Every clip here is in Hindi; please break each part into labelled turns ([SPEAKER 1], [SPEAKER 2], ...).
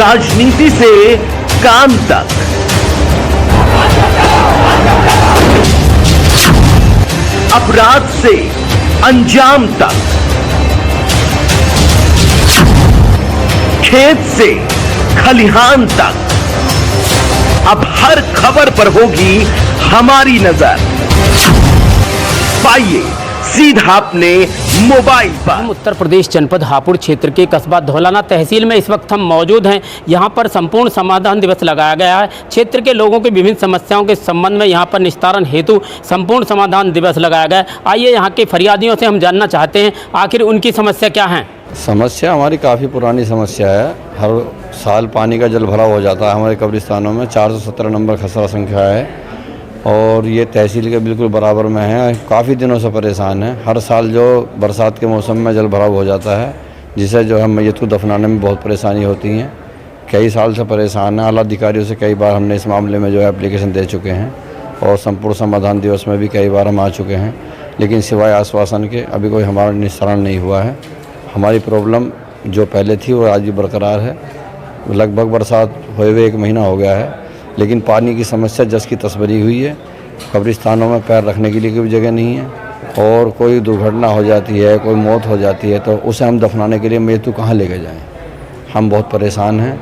[SPEAKER 1] राजनीति से काम तक, अपराध से अंजाम तक, खेत से खलिहान तक, अब हर खबर पर होगी हमारी नजर। पाइए सीधा अपने मोबाइल पर।
[SPEAKER 2] हम उत्तर प्रदेश जनपद हापुड़ क्षेत्र के कस्बा धौलाना तहसील में इस वक्त हम मौजूद हैं। यहाँ पर संपूर्ण समाधान दिवस लगाया गया है। क्षेत्र के लोगों की विभिन्न समस्याओं के संबंध में यहाँ पर निस्तारण हेतु संपूर्ण समाधान दिवस लगाया गया है। आइए यहाँ के फरियादियों से हम जानना चाहते हैं आखिर उनकी समस्या क्या है।
[SPEAKER 3] समस्या हमारी काफ़ी पुरानी समस्या है। हर साल पानी का जल भराव हो जाता है हमारे कब्रिस्तानों में। 417 नंबर खसरा संख्या है और ये तहसील के बिल्कुल बराबर में है। काफ़ी दिनों से परेशान है। हर साल जो बरसात के मौसम में जल भराव हो जाता है, जिसे जो है मैयत को दफनाने में बहुत परेशानी होती है। कई साल से परेशान है। आला अधिकारियों से कई बार हमने इस मामले में जो है एप्लीकेशन दे चुके हैं और संपूर्ण समाधान दिवस में भी कई बार हम आ चुके हैं, लेकिन सिवाय आश्वासन के अभी कोई हमारा निस्तारण नहीं हुआ है। हमारी प्रॉब्लम जो पहले थी वो आज भी बरकरार है। लगभग बरसात हुए हुए 1 महीना हो गया है, लेकिन पानी की समस्या जस की तस बनी हुई है। कब्रिस्तानों में पैर रखने के लिए कोई जगह नहीं है और कोई दुर्घटना हो जाती है, कोई मौत हो जाती है तो उसे हम दफनाने के लिए मृत्यु कहाँ लेके जाएं। हम बहुत परेशान हैं।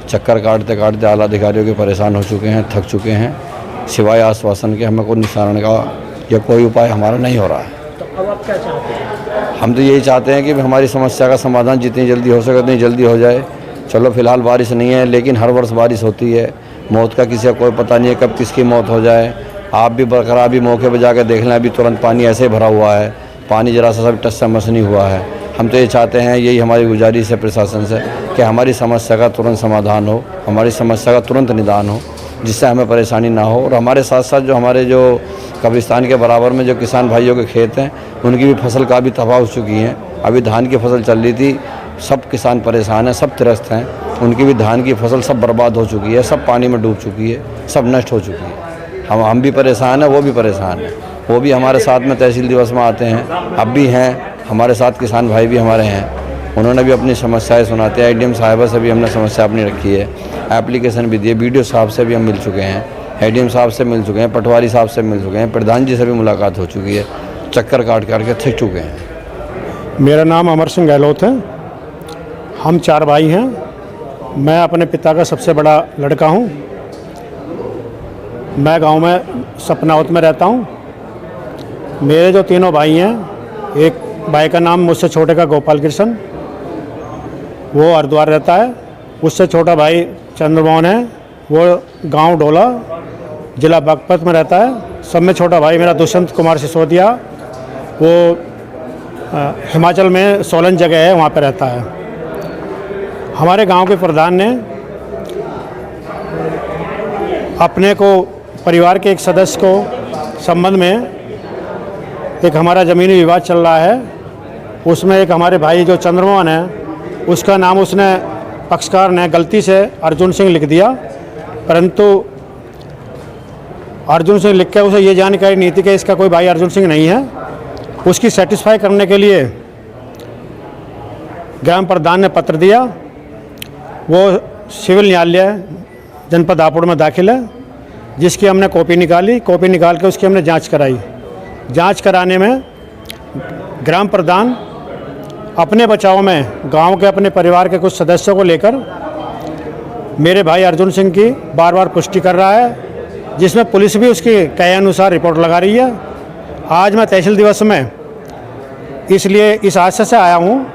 [SPEAKER 3] चक्कर काटते काटते आला अधिकारियों के परेशान हो चुके हैं, थक चुके हैं। सिवाय आश्वासन के हमें कोई निस्तारण का या कोई उपाय हमारा नहीं हो रहा है।
[SPEAKER 2] तो अब आप क्या चाहते हैं?
[SPEAKER 3] हम तो यही चाहते हैं कि हमारी समस्या का समाधान जितनी जल्दी हो सके उतनी जल्दी हो जाए। चलो फिलहाल बारिश नहीं है, लेकिन हर वर्ष बारिश होती है। मौत का किसी का कोई पता नहीं है कब किसकी मौत हो जाए। आप भी बरकरार भी मौके पर जाकर देख लें, अभी तुरंत पानी ऐसे भरा हुआ है। पानी जरा सा सब टच से मस नहीं हुआ है। हम तो ये चाहते हैं, यही हमारी गुजारिश है प्रशासन से कि हमारी समस्या का तुरंत समाधान हो, हमारी समस्या का तुरंत निदान हो, जिससे हमें परेशानी ना हो। और हमारे साथ साथ जो हमारे जो कब्रिस्तान के बराबर में जो किसान भाइयों के खेत हैं, उनकी भी फसल काफ़ी तबाह हो चुकी हैं। अभी धान की फसल चल रही थी, सब किसान परेशान हैं, सब त्रस्त हैं। उनकी भी धान की फसल सब बर्बाद हो चुकी है, सब पानी में डूब चुकी है, सब नष्ट हो चुकी है। हम भी परेशान हैं, वो भी परेशान हैं। वो भी हमारे साथ में तहसील दिवस में आते हैं, अब भी हैं हमारे साथ। किसान भाई भी हमारे हैं, उन्होंने भी अपनी समस्याएं सुनाते हैं। एडीएम साहिबा से भी हमने समस्या अपनी रखी है, एप्लीकेशन भी दिए। बीडीओ साहब से भी हम मिल चुके हैं, एडीएम साहब से मिल चुके हैं, पटवारी साहब से मिल चुके हैं, प्रधान जी से भी मुलाकात हो चुकी है। चक्कर काट के थक चुके हैं।
[SPEAKER 4] मेरा नाम अमर सिंह गहलोत है। हम 4 भाई हैं। मैं अपने पिता का सबसे बड़ा लड़का हूं। मैं गांव में सपनावत में रहता हूं। मेरे जो तीनों भाई हैं, एक भाई का नाम मुझसे छोटे का गोपाल कृष्ण, वो हरिद्वार रहता है। उससे छोटा भाई चंद्रमोहन है, वो गांव डोला जिला बागपत में रहता है। सब में छोटा भाई मेरा दुष्यंत कुमार सिसोदिया, वो हिमाचल में सोलन जगह है, वहाँ पे रहता है। हमारे गांव के प्रधान ने अपने को परिवार के एक सदस्य को संबंध में एक हमारा ज़मीनी विवाद चल रहा है, उसमें एक हमारे भाई जो चंद्रमोहन है, उसका नाम उसने पक्षकार ने गलती से अर्जुन सिंह लिख दिया। परंतु अर्जुन सिंह लिख के उसे ये जानकारी नहीं थी कि इसका कोई भाई अर्जुन सिंह नहीं है। उसकी सेटिस्फाई करने के लिए ग्राम प्रधान ने पत्र दिया। वो सिविल न्यायालय जनपद हापुड़ में दाखिल है, जिसकी हमने कॉपी निकाली। कॉपी निकाल के उसकी हमने जांच कराई। जांच कराने में ग्राम प्रधान अपने बचाव में गांव के अपने परिवार के कुछ सदस्यों को लेकर मेरे भाई अर्जुन सिंह की बार बार पुष्टि कर रहा है, जिसमें पुलिस भी उसके कहे अनुसार रिपोर्ट लगा रही है। आज मैं तहसील दिवस में इसलिए इस आशय से आया हूँ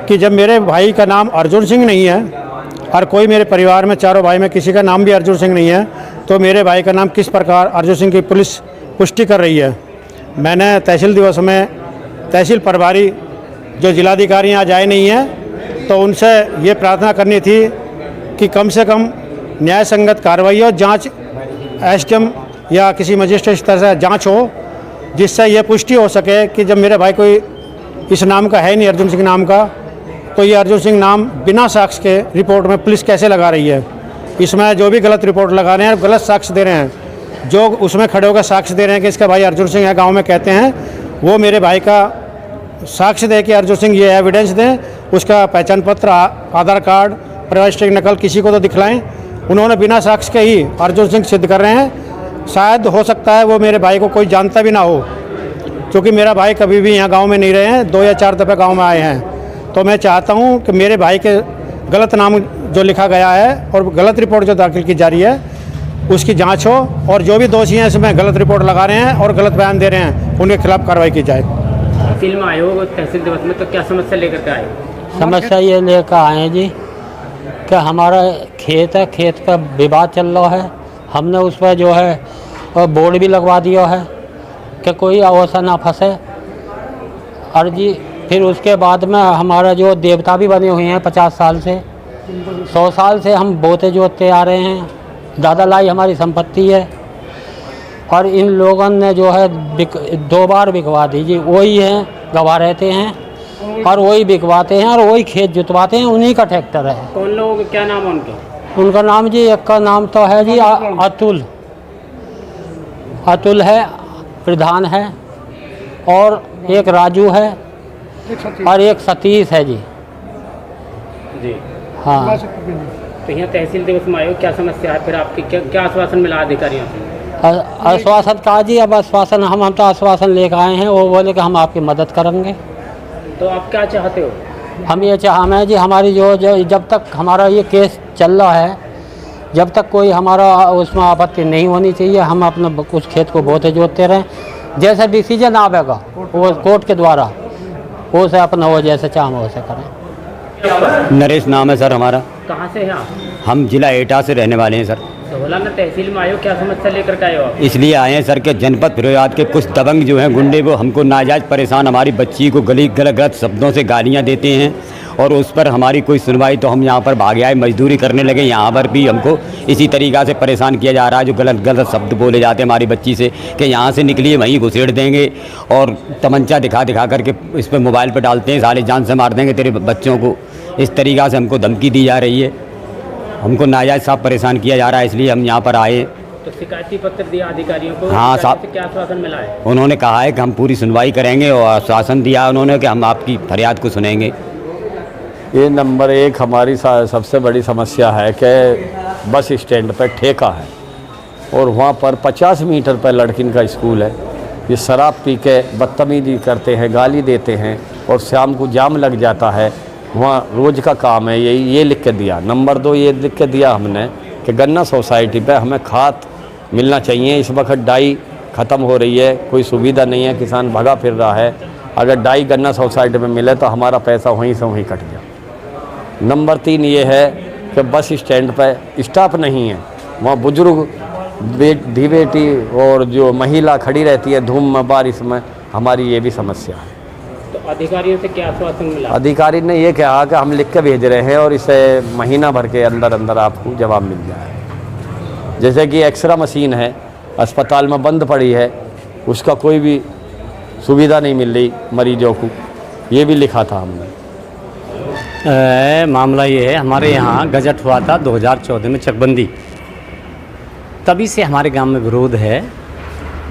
[SPEAKER 4] कि जब मेरे भाई का नाम अर्जुन सिंह नहीं है और कोई मेरे परिवार में 4 भाई में किसी का नाम भी अर्जुन सिंह नहीं है, तो मेरे भाई का नाम किस प्रकार अर्जुन सिंह की पुलिस पुष्टि कर रही है। मैंने तहसील दिवस में तहसील प्रभारी जो जिलाधिकारी आज आए नहीं हैं, तो उनसे ये प्रार्थना करनी थी कि कम से कम न्याय संगत कार्रवाई और जांच एसडीएम या किसी मजिस्ट्रेट स्तर से जांच हो, जिससे यह पुष्टि हो सके कि जब मेरे भाई कोई इस नाम का है नहीं अर्जुन सिंह नाम का, तो ये अर्जुन सिंह नाम बिना साक्ष्य के रिपोर्ट में पुलिस कैसे लगा रही है। इसमें जो भी गलत रिपोर्ट लगा रहे हैं, गलत साक्ष्य दे रहे हैं, जो उसमें खड़े होकर साक्ष्य दे रहे हैं कि इसका भाई अर्जुन सिंह है, गांव में कहते हैं, वो मेरे भाई का साक्ष्य दे कि अर्जुन सिंह ये एविडेंस दें, उसका पहचान पत्र, आधार कार्ड प्लास्टिक नकल किसी को तो दिखलाएं। उन्होंने बिना साक्ष्य के ही अर्जुन सिंह सिद्ध कर रहे हैं। शायद हो सकता है वो मेरे भाई को कोई जानता भी ना हो, क्योंकि मेरा भाई कभी भी यहाँ गांव में नहीं रहे हैं, 2 या 4 दफ़े गांव में आए हैं। तो मैं चाहता हूँ कि मेरे भाई के गलत नाम जो लिखा गया है और गलत रिपोर्ट जो दाखिल की जा रही है उसकी जांच हो, और जो भी दोषी हैं इसमें गलत रिपोर्ट लगा रहे हैं और गलत बयान दे रहे हैं उनके खिलाफ कार्रवाई की जाए।
[SPEAKER 2] तहसील में आए हो, तहसील दिवस में, तो क्या समस्या लेकर के आए?
[SPEAKER 5] समस्या ये लेकर आए हैं जी कि हमारा खेत है, खेत का विवाद चल रहा है। हमने उस पर जो है बोर्ड भी लगवा दिया है कि कोई अवसर ना फंसे। और जी फिर उसके बाद में हमारा जो देवता भी बने हुए हैं 50 साल से 100 साल से हम बोते जोतते आ रहे हैं। दादा लाई हमारी संपत्ति है और इन लोगों ने जो है 2 बार बिकवा दी जी। वही हैं, गवाह रहते हैं और वही बिकवाते हैं और वही खेत जुतवाते हैं, उन्हीं का ट्रैक्टर है।
[SPEAKER 2] कौन लोग, क्या नाम है उनके?
[SPEAKER 5] उनका नाम जी, एक का नाम तो है जी अतुल है, प्रधान है, और एक राजू है और एक सतीश है जी।
[SPEAKER 2] जी
[SPEAKER 5] हाँ।
[SPEAKER 2] तो यहाँ तहसील दिवस में आए हो, क्या समस्या है फिर आपकी? क्या आश्वासन मिला अधिकारियों से?
[SPEAKER 5] आश्वासन का जी, अब आश्वासन हम तो आश्वासन लेकर आए हैं। वो बोले कि हम आपकी मदद करेंगे।
[SPEAKER 2] तो आप क्या चाहते हो?
[SPEAKER 5] हम ये चाहते हैं जी, हमारी जो जब तक हमारा ये केस चल रहा है, जब तक कोई हमारा उसमें आपत्ति नहीं होनी चाहिए, हम अपना उस खेत को बोते जोतते रहें। जैसे डिसीजन आवेगा वो कोर्ट के द्वारा, वो से अपना वो जैसे चाहें वैसे करें।
[SPEAKER 6] नरेश नाम है सर हमारा।
[SPEAKER 2] कहाँ से हैं आप?
[SPEAKER 6] हम जिला एटा से रहने वाले हैं सर।
[SPEAKER 2] धौला में तहसील में आए हो, क्या समस्या लेकर के आए हो आप?
[SPEAKER 6] इसलिए आए हैं सर के जनपद फिरोजाबाद के कुछ दबंग जो हैं गुंडे, वो हमको नाजायज़ परेशान, हमारी बच्ची को गलत शब्दों से गालियां देते हैं और उस पर हमारी कोई सुनवाई। तो हम यहाँ पर भागे आए, मजदूरी करने लगे। यहाँ पर भी हमको इसी तरीक़ा से परेशान किया जा रहा है। जो गलत शब्द बोले जाते हैं हमारी बच्ची से कि यहाँ से निकलिए वहीं घुसेड़ देंगे, और तमंचा दिखा करके इस पर मोबाइल पर डालते हैं, साले जान से मार देंगे तेरे बच्चों को। इस तरीक़ा से हमको धमकी दी जा रही है, हमको नाजायज़ साहब परेशान किया जा रहा है, इसलिए हम यहाँ पर आए।
[SPEAKER 2] तो शिकायती पत्र दिया अधिकारियों को?
[SPEAKER 6] हाँ साहब।
[SPEAKER 2] क्या आश्वासन मिला है?
[SPEAKER 6] उन्होंने कहा है कि हम पूरी सुनवाई करेंगे, और आश्वासन दिया उन्होंने कि हम आपकी फरियाद को सुनेंगे।
[SPEAKER 3] ये नंबर 1 हमारी सबसे बड़ी समस्या है कि बस स्टैंड पर ठेका है और वहाँ पर 50 मीटर पर लड़किन का स्कूल है। ये शराब पी के बदतमीजी करते हैं, गाली देते हैं, और शाम को जाम लग जाता है। वहाँ रोज़ का काम है यही। ये लिख के दिया। नंबर 2 ये लिख के दिया हमने कि गन्ना सोसाइटी पे हमें खाद मिलना चाहिए। इस वक्त डाई ख़त्म हो रही है, कोई सुविधा नहीं है, किसान भगा फिर रहा है। अगर डाई गन्ना सोसाइटी में मिले तो हमारा पैसा वहीं से वहीं कट गया। नंबर 3 ये है कि बस स्टैंड पर स्टाफ नहीं है। वहाँ बुजुर्ग बेटी और जो महिला खड़ी रहती है धूम में, बारिश में, हमारी ये भी समस्या है।
[SPEAKER 2] तो अधिकारियों से क्या आश्वासन मिला?
[SPEAKER 3] अधिकारी ने ये कहा कि हम लिख के भेज रहे हैं और इसे महीना भर के अंदर आपको जवाब मिल जाए। जैसे कि एक्सरा मशीन है अस्पताल में बंद पड़ी है, उसका कोई भी सुविधा नहीं मिल रही मरीजों को, ये भी लिखा था हमने।
[SPEAKER 5] मामला ये है, हमारे यहाँ गजट हुआ था 2014 में चकबंदी, तभी से हमारे गांव में विरोध है।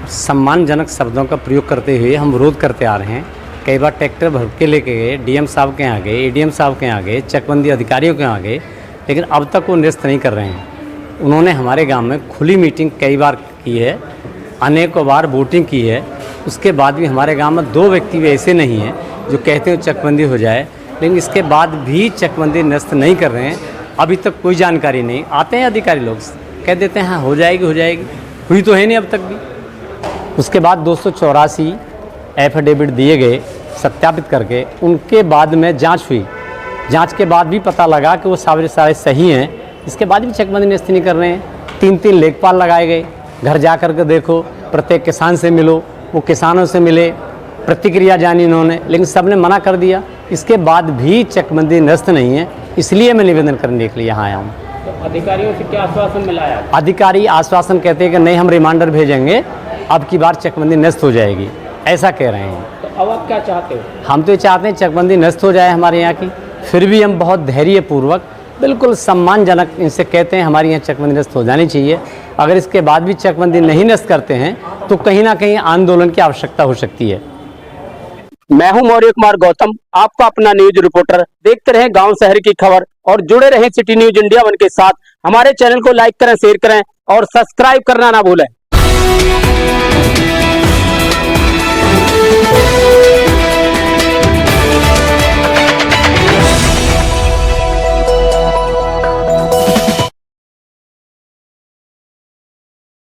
[SPEAKER 5] सम्मानजनक शब्दों का प्रयोग करते हुए हम विरोध करते आ रहे हैं। कई बार ट्रैक्टर भर के लेके गए, डीएम साहब के यहाँ गए, एडीएम साहब के यहाँ गए, चकबंदी अधिकारियों के यहाँ गए, लेकिन अब तक वो निरस्त नहीं कर रहे हैं। उन्होंने हमारे गांव में खुली मीटिंग कई बार की है, अनेकों बार वोटिंग की है। उसके बाद भी हमारे गांव में 2 व्यक्ति भी ऐसे नहीं हैं जो कहते हैं चकबंदी हो जाए, लेकिन इसके बाद भी चकबंदी निरस्त नहीं कर रहे हैं। अभी तक कोई जानकारी नहीं। आते हैं अधिकारी लोग, कह देते हैं हाँ हो जाएगी, हुई तो है नहीं अब तक भी। उसके बाद 284 एफिडेविट दिए गए सत्यापित करके, उनके बाद में जांच हुई। जांच के बाद भी पता लगा कि वो सारे सही हैं। इसके बाद भी चकबंदी निरस्त नहीं कर रहे हैं। 3 लेखपाल लगाए गए, घर जा कर के देखो, प्रत्येक किसान से मिलो, वो किसानों से मिले, प्रतिक्रिया जानी उन्होंने, लेकिन सब ने मना कर दिया। इसके बाद भी चकबंदी निरस्त नहीं है, इसलिए मैं निवेदन करने के लिए यहाँ आया हूँ।
[SPEAKER 2] तो अधिकारियों से क्या आश्वासन मिला है?
[SPEAKER 5] अधिकारी आश्वासन कहते हैं कि नहीं, हम रिमाइंडर भेजेंगे, अब की बार चकबंदी निरस्त हो जाएगी, ऐसा कह रहे हैं।
[SPEAKER 2] तो अब आप क्या चाहते हो?
[SPEAKER 5] हम तो चाहते हैं चकबंदी निरस्त हो जाए हमारे यहाँ की। फिर भी हम बहुत धैर्यपूर्वक, बिल्कुल सम्मानजनक इनसे कहते हैं हमारी यहाँ चकबंदी निरस्त हो जानी चाहिए। अगर इसके बाद भी चकबंदी नहीं निरस्त करते हैं तो कहीं ना कहीं आंदोलन की आवश्यकता हो सकती है।
[SPEAKER 2] मैं हूं मौर्य कुमार गौतम, आपका अपना न्यूज रिपोर्टर। देखते रहें गांव शहर की खबर और जुड़े रहें सिटी न्यूज इंडिया 1 के साथ। हमारे चैनल को लाइक करें, शेयर करें और सब्सक्राइब करना ना भूलें।